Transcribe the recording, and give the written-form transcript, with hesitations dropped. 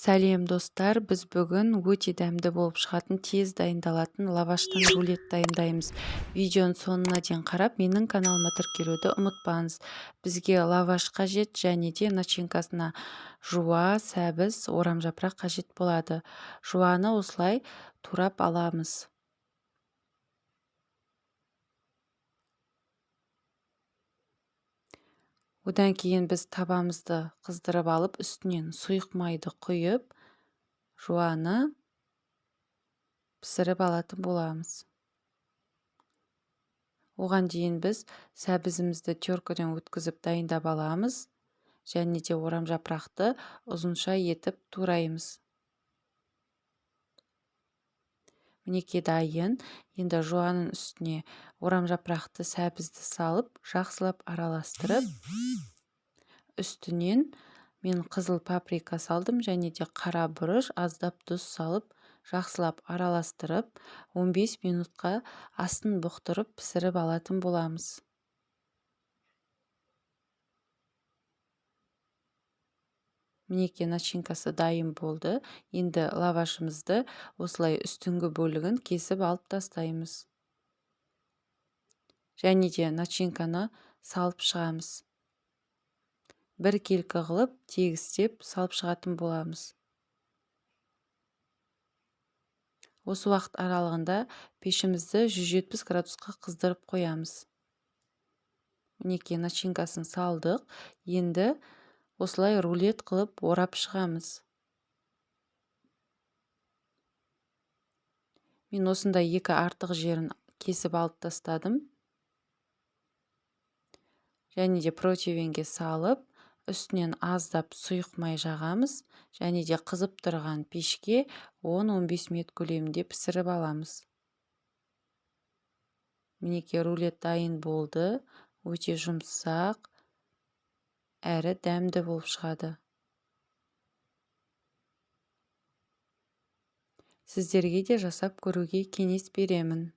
Сәлем достар, біз бүгін өте дәмді болып шығатын, тез дайындалатын лаваштан рулет дайындаймыз. Видеоның соңына дейін қарап, менің каналыма тіркелуді ұмытпаңыз. Бізге лаваш қажет және де начинкасына жуа, сәбіз, орамжапырақ қажет болады. Жуаны осылай турап аламыз. Одан кейін біз табамызды қыздырып алып, үстінен сұйық майды құйып, жуаны пісіріп алатын боламыз. Оған дейін біз сәбізімізді теркіден өткізіп дайындап аламыз және де орамжапырақты ұзынша етіп тураймыз. Мінекей дайын. Енді жуанның үстіне орамжапырақты сәбізді салып, жақсылап араластырып, үстінен мен қызыл паприка салдым және де қара бұрыш, аздап тұз салып, жақсылап араластырып, 15 минутқа астын бұқтырып пісіріп алатын боламыз. Мінекей начинкасы дайын болды. Енді лавашымызды осылай үстіңгі бөлігін кесіп алып тастаймыз. Және де начинканы салып шығамыз. Бір келкі қылып, тегістеп салып шығатын боламыз. Осы уақыт аралығында пешімізді 170 градусқа қыздырып қоямыз. Мінекей начинкасын салдық. Енді осылай рулет қылып орап шығамыз. Мен осында екі артық жерін кесіп алып тастадым. Және де противенге салып, үстінен аздап сұйық май жағамыз. Және де қызып тұрған пешке 10-15 минут көлемінде пісіріп аламыз. Мінекей рулет дайын болды. Өте жұмсақ, әрі дәмді болып шығады. Сіздерге де жасап көруге кеңес беремін.